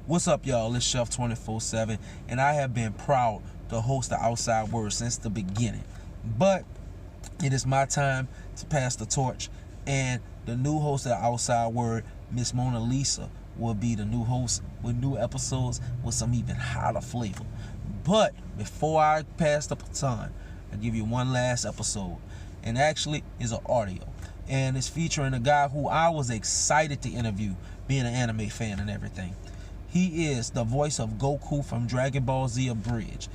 What's up, y'all? It's Chef 24/7, and I have been proud to host the Outside Word since the beginning. But it is my time to pass the torch, and the new host of the Outside Word, Miss Mona Lisa, will be the new host with new episodes with some even hotter flavor. But before I pass the baton, I'll give you one last episode, and actually is an audio, and it's featuring a guy who I was excited to interview, being an anime fan and everything. He is the voice of Goku from Dragon Ball Z Abridged.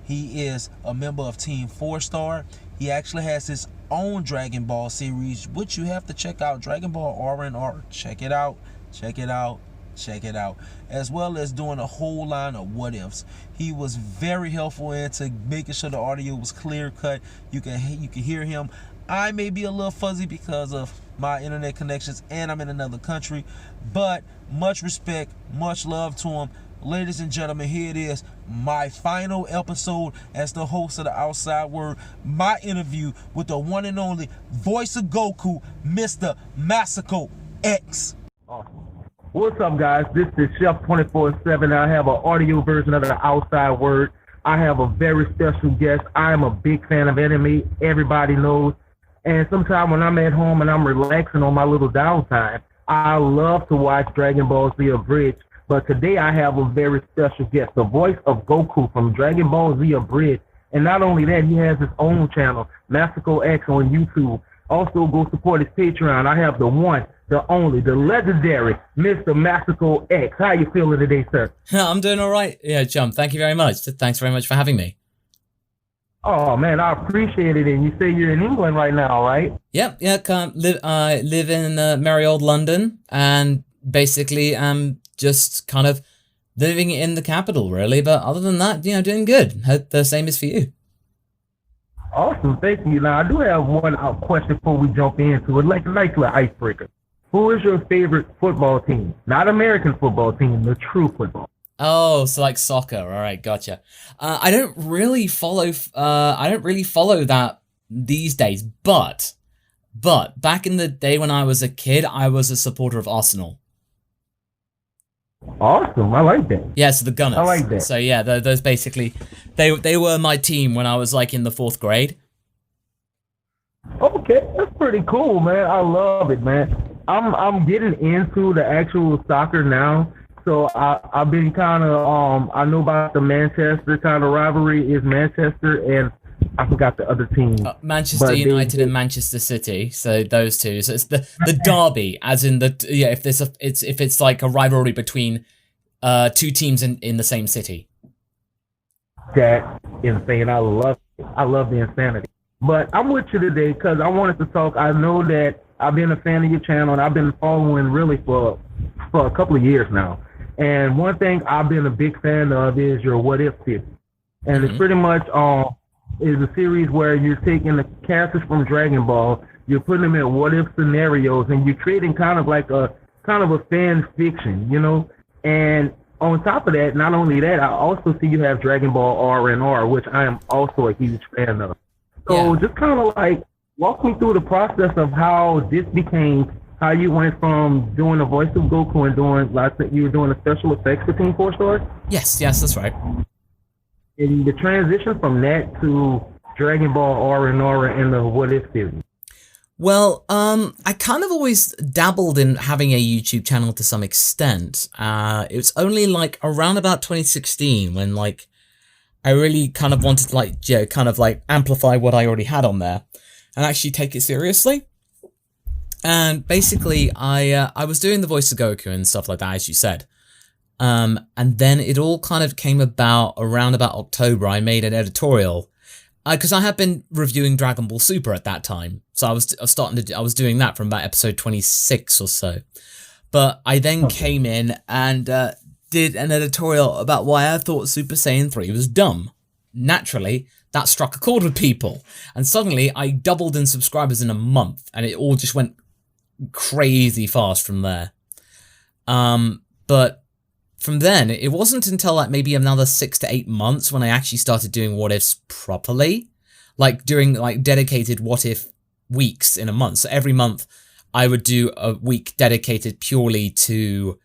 He is a member of Team 4 Star. He actually has his own Dragon Ball series, which you have to check out. Dragon Ball R&R. Check it out. Check it out. Check it out. As well as doing a whole line of what ifs. He was very helpful into making sure the audio was clear cut. You can hear him. I may be a little fuzzy because of my internet connections and I'm in another country, but much respect, much love to him. Ladies and gentlemen, here it is, my final episode as the host of the Outside Word, my interview with the one and only voice of Goku, Mr. Masako X. Awesome. What's up, guys? This is Chef 24/7. I have an audio version of the Outside Word. I have a very special guest. I am a big fan of anime. Everybody knows. And sometimes when I'm at home and I'm relaxing on my little downtime, I love to watch Dragon Ball Z Abridged. But today I have a very special guest, the voice of Goku from Dragon Ball Z Abridged. And not only that, he has his own channel, Masako X on YouTube. Also, go support his Patreon. I have the one, the only, the legendary Mr. Masako X. How you feeling today, sir? I'm doing all right. Yeah, Jump. Thank you very much. Thanks very much for having me. Oh, man, I appreciate it. And you say you're in England right now, right? Yep, yeah. Live in merry old London, and basically I'm just kind of living in the capital, really. But other than that, doing good. Hope the same is for you. Awesome, thank you. Now, I do have one question before we jump into it, like a nice little icebreaker. Who is your favorite football team? Not American football team, the true football. Oh, so like soccer. All right, gotcha. I don't really follow. I don't really follow that these days. But back in the day when I was a kid, I was a supporter of Arsenal. Awesome, I like that. Yeah, so the Gunners. I like that. So yeah, those basically, they were my team when I was like in the 4th grade. Okay, that's pretty cool, man. I love it, man. I'm getting into the actual soccer now. So I've been kind of I know about the Manchester kind of rivalry is Manchester and I forgot the other team. Manchester United and Manchester City. So those two. So it's the derby, as in if it's like a rivalry between two teams in the same city. That's insane. I love it. I love the insanity. But I'm with you today because I wanted to talk. I know that I've been a fan of your channel and I've been following really for a couple of years now. And one thing I've been a big fan of is your What If series. And it's pretty much is a series where you're taking the characters from Dragon Ball, you're putting them in what if scenarios, and you're creating kind of a fan fiction, And on top of that, not only that, I also see you have Dragon Ball R&R, which I am also a huge fan of. So just kind of like walk me through the process of how this became. How you went from doing the voice of Goku and you were doing the special effects for Team 4 Star? Yes, that's right. And the transition from that to Dragon Ball R&R and the What If series? Well, I kind of always dabbled in having a YouTube channel to some extent. It was only like around about 2016 when like I really kind of wanted to kind of amplify what I already had on there and actually take it seriously. And basically, I was doing the voice of Goku and stuff like that, as you said. And then it all kind of came about around about October. I made an editorial because I had been reviewing Dragon Ball Super at that time. So I was doing that from about episode 26 or so. But I then came in and did an editorial about why I thought Super Saiyan 3 was dumb. Naturally, that struck a chord with people. And suddenly, I doubled in subscribers in a month. And it all just went crazy fast from there. But from then, it wasn't until like maybe another 6 to 8 months when I actually started doing what ifs properly, like doing like dedicated what if weeks in a month. So every month I would do a week dedicated purely to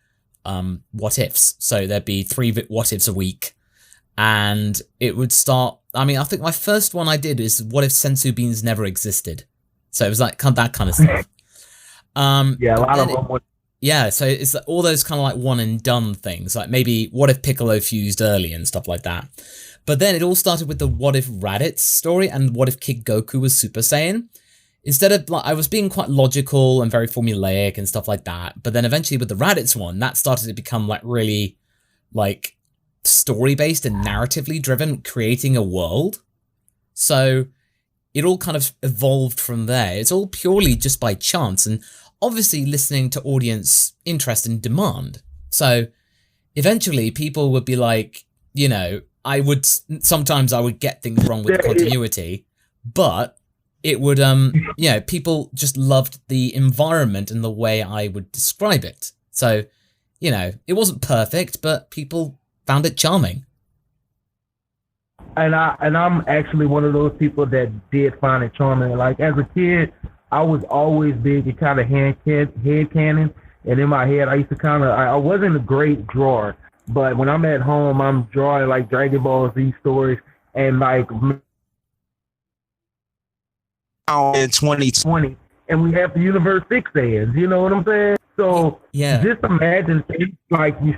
what ifs. So there'd be 3 what ifs a week, and it would start. I mean, I think my first one I did is what if sensu beans never existed. So it was like that kind of stuff. Yeah, a lot of them would. Yeah, so it's all those kind of like one and done things, like maybe what if Piccolo fused early and stuff like that. But then it all started with the what if Raditz story and what if Kid Goku was Super Saiyan. Instead of, like, I was being quite logical and very formulaic and stuff like that, but then eventually with the Raditz one, that started to become like really like story-based and narratively driven, creating a world. So it all kind of evolved from there. It's all purely just by chance and obviously listening to audience interest and demand. So eventually people would be like, you know, sometimes I would get things wrong with the continuity, but it would, you know, people just loved the environment and the way I would describe it. So, you know, it wasn't perfect, but people found it charming. And I'm actually one of those people that did find it charming. Like, as a kid, I was always big and kind of head canon. And in my head, I used to kind of, I wasn't a great drawer, but when I'm at home, I'm drawing like Dragon Ball Z stories and like in 2020, and we have the Universe 6 fans, you know what I'm saying? So yeah, just imagine things like you,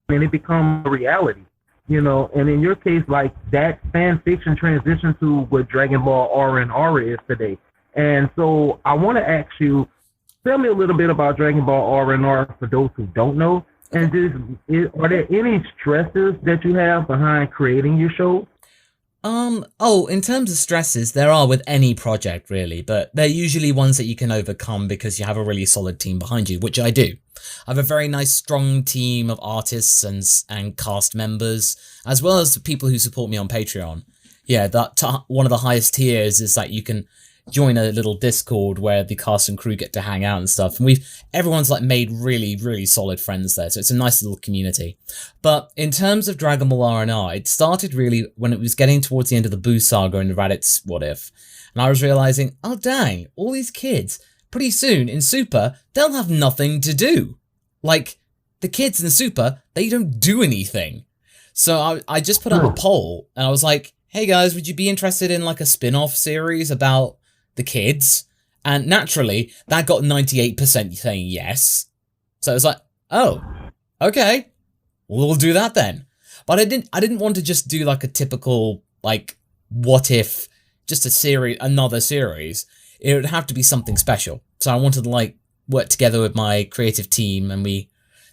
and it becomes a reality, you know. And in your case, like that fan fiction transition to what Dragon Ball R&R is today. And so I want to ask you, tell me a little bit about Dragon Ball R&R for those who don't know, and just are there any stresses that you have behind creating your show? In terms of stresses, there are with any project really, but they're usually ones that you can overcome because you have a really solid team behind you, which I do. I have a very nice, strong team of artists and cast members, as well as the people who support me on Patreon. Yeah, one of the highest tiers is that you can join a little Discord where the cast and crew get to hang out and stuff. And everyone's like made really, really solid friends there. So it's a nice little community. But in terms of Dragon Ball R&R, it started really when it was getting towards the end of the Boo saga and the Raditz What If. And I was realizing, oh dang, all these kids, pretty soon in Super, they'll have nothing to do. Like, the kids in Super, they don't do anything. So I just put out a poll and I was like, hey guys, would you be interested in like a spin-off series about the kids? And naturally, that got 98% saying yes. So it was like, oh, okay, we'll do that then. But I didn't want to just do like a typical, like, what if, just another series. It would have to be something special. So I wanted to like work together with my creative team, and we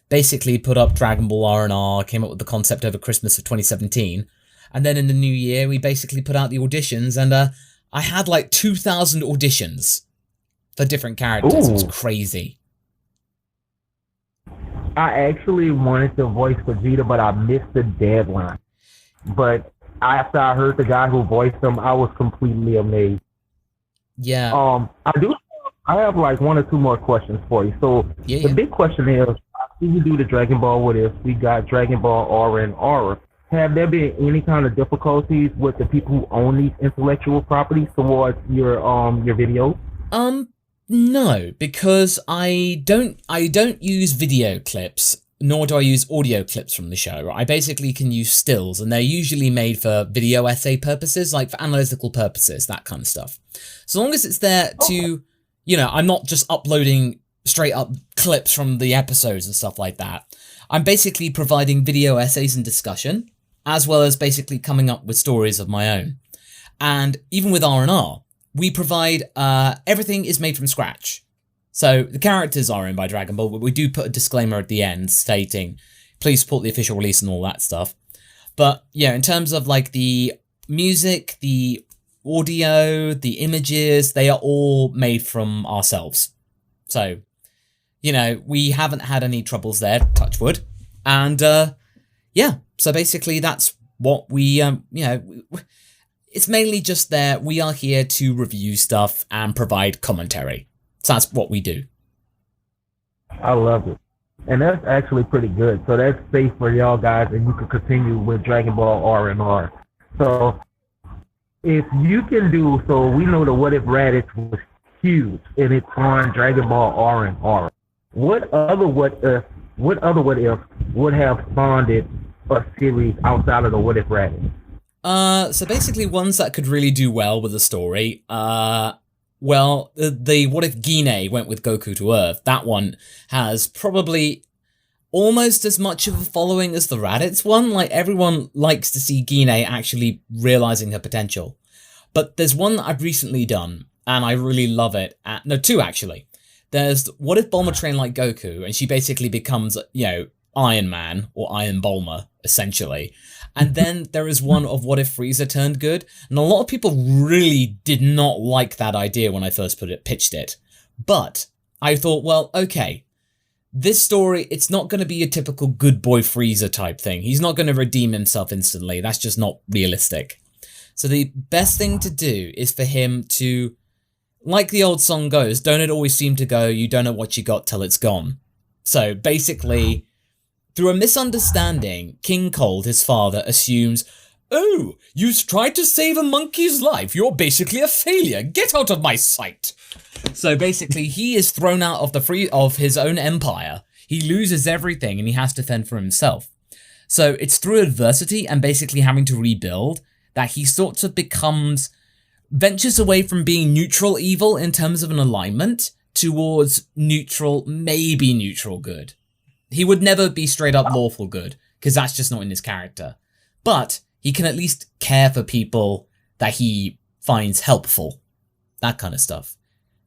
basically put up Dragon Ball R&R, came up with the concept over Christmas of 2017. And then in the new year, we basically put out the auditions, and I had like 2,000 auditions for different characters. Ooh. It was crazy. I actually wanted to voice Vegeta, but I missed the deadline. But after I heard the guy who voiced him, I was completely amazed. Yeah. I have like 1 or 2 more questions for you. So the big question is, after you do the Dragon Ball What If, we got Dragon Ball R&R. Have there been any kind of difficulties with the people who own these intellectual properties towards your videos? No, because I don't use video clips, nor do I use audio clips from the show. I basically can use stills, and they're usually made for video essay purposes, like for analytical purposes, that kind of stuff. So long as it's there to, you know, I'm not just uploading straight up clips from the episodes and stuff like that. I'm basically providing video essays and discussion, as well as basically coming up with stories of my own. And even with R&R, we provide, everything is made from scratch. So the characters are owned by Dragon Ball, but we do put a disclaimer at the end stating, please support the official release and all that stuff. But yeah, in terms of like the music, the audio, the images, they are all made from ourselves. So, you know, we haven't had any troubles there, touch wood. And, yeah, so basically that's what we, you know, it's mainly just there. We are here to review stuff and provide commentary. So that's what we do. I love it. And that's actually pretty good. So that's safe for y'all guys, and you can continue with Dragon Ball R&R. So if you can do, so we know the What If Raditz was huge, and it's on Dragon Ball R&R. What other What If what other what if would have spawned a series outside of the What If Rabbit? So basically ones that could really do well with the story. Well, the What If Gine went with Goku to Earth. That one has probably almost as much of a following as the Raditz one. Like, everyone likes to see Gine actually realizing her potential. But there's one that I've recently done, and I really love it. No, two actually. There's What If Bulma trained like Goku, and she basically becomes, Iron Man, or Iron Bulma, essentially. And then there is one of What If Frieza turned good, and a lot of people really did not like that idea when I first pitched it. But I thought, well, okay, this story, it's not going to be a typical good boy Frieza type thing. He's not going to redeem himself instantly. That's just not realistic. So the best thing to do is for him to, like the old song goes, don't it always seem to go, you don't know what you got till it's gone. So basically, through a misunderstanding, King Cold, his father, assumes, oh, you tried to save a monkey's life. You're basically a failure. Get out of my sight. So basically, he is thrown out of his own empire. He loses everything and he has to fend for himself. So it's through adversity and basically having to rebuild that he sort of ventures away from being neutral evil in terms of an alignment towards neutral, maybe neutral good. He would never be straight up lawful good, because that's just not in his character. But he can at least care for people that he finds helpful. That kind of stuff.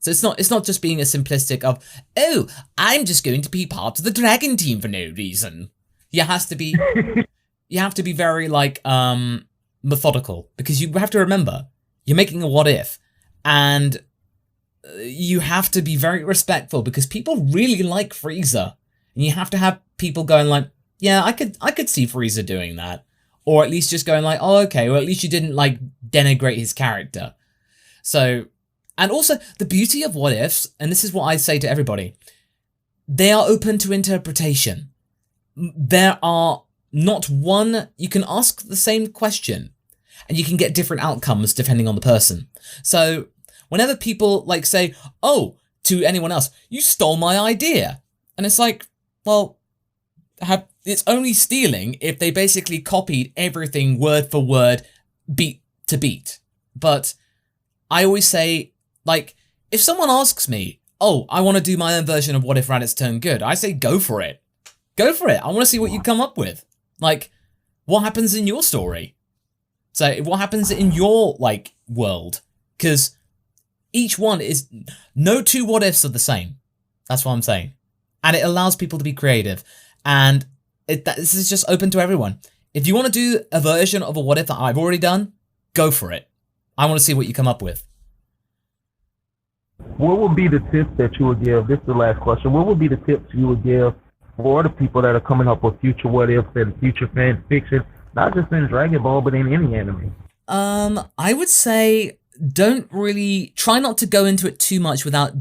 So it's not just being a simplistic of, oh, I'm just going to be part of the Dragon Team for no reason. You have to be very methodical, because you have to remember, you're making a what if, and you have to be very respectful because people really like Frieza. And you have to have people going like, yeah, I could see Frieza doing that. Or at least just going like, oh, okay, well, at least you didn't like denigrate his character. So, and also the beauty of what ifs, and this is what I say to everybody, they are open to interpretation. There are not one, you can ask the same question and you can get different outcomes depending on the person. So whenever people like say, oh, to anyone else, you stole my idea. And it's like, well, it's only stealing if they basically copied everything word for word, beat to beat. But I always say, like, if someone asks me, oh, I want to do my own version of What If Raditz Turned Good, I say, go for it. Go for it. I want to see what you come up with. Like, what happens in your story? So, what happens in your, like, world? Because each one is, no two what ifs are the same. That's what I'm saying. And it allows people to be creative. And this is just open to everyone. If you want to do a version of a what if that I've already done, go for it. I want to see what you come up with. What would be the tips that you would give? This is the last question. What would be the tips you would give for the people that are coming up with future what ifs and future fan fiction, not just in Dragon Ball, but in any anime? I would say try not to go into it too much without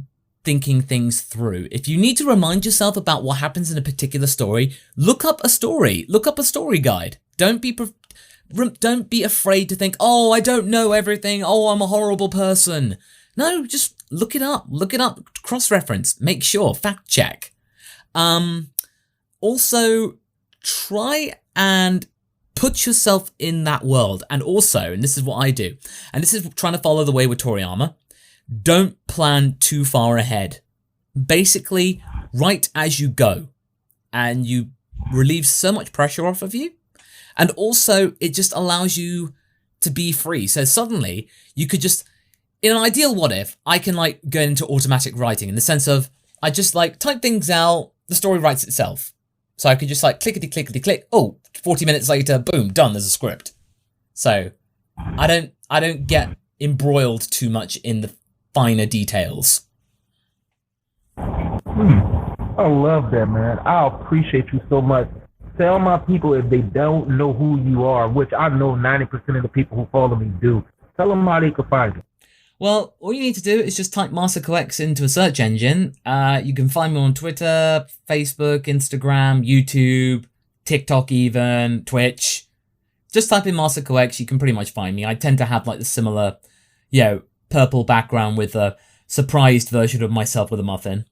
thinking things through. If you need to remind yourself about what happens in a particular story, look up a story guide. Don't be afraid to think, oh, I don't know everything, oh, I'm a horrible person. No, just look it up, cross-reference, make sure, fact check. Also, try and put yourself in that world. And also, and this is what I do, and this is trying to follow the way with Toriyama, don't plan too far ahead. Basically, write as you go, and you relieve so much pressure off of you. And also, it just allows you to be free. So suddenly, you could just, in an ideal what if, I can like go into automatic writing in the sense of, I just like type things out, the story writes itself. So I could just like clickety click, oh, 40 minutes later, boom, done, there's a script. So I don't get embroiled too much in the finer details. I love that, man. I appreciate you so much. Tell my people, if they don't know who you are, which I know 90% of the people who follow me do, tell them how they can find you. Well, all you need to do is just type Masako X into a search engine. You can find me on Twitter, Facebook, Instagram, YouTube, TikTok even, Twitch. Just type in Masako X, you can pretty much find me. I tend to have like the similar, purple background with a surprised version of myself with a muffin.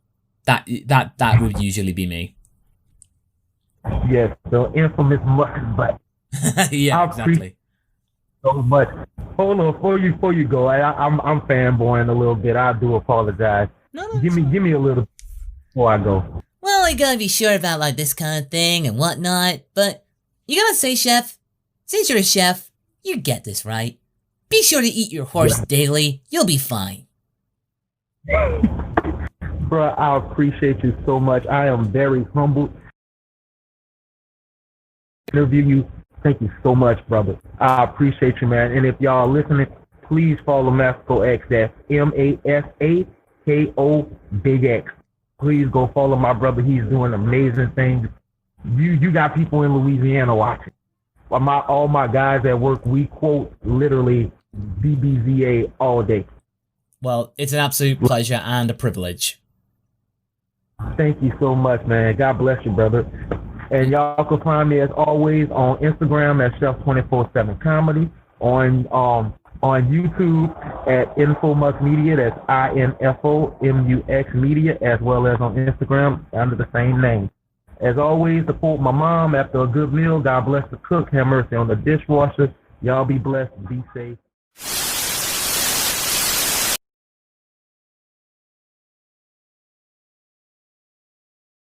That would usually be me. Yes, the infamous mutton butt. Yeah, I exactly. appreciate so much. Hold on, before you go, I'm fanboying a little bit. I do apologize. No, no, Give it's me fine. give me a little before I go. Well, you gotta be sure about like this kind of thing and whatnot, but you gotta say, chef, since you're a chef, you get this, right? Be sure to eat your horse Yeah. daily. You'll be fine. Bro, I appreciate you so much. I am very humbled to interview you. Thank you so much, brother. I appreciate you, man. And if y'all listening, please follow Masako X. That's Masako Big X. Please go follow my brother. He's doing amazing things. You got people in Louisiana watching. All my guys at work, we quote literally BBZA all day. Well, it's an absolute pleasure and a privilege. Thank you so much, man. God bless you, brother. And y'all can find me as always on Instagram at Chef247 Comedy, on YouTube at Infomux Media, that's INFOMUX Media, as well as on Instagram under the same name. As always, support my mom after a good meal. God bless the cook. Have mercy on the dishwasher. Y'all be blessed. Be safe.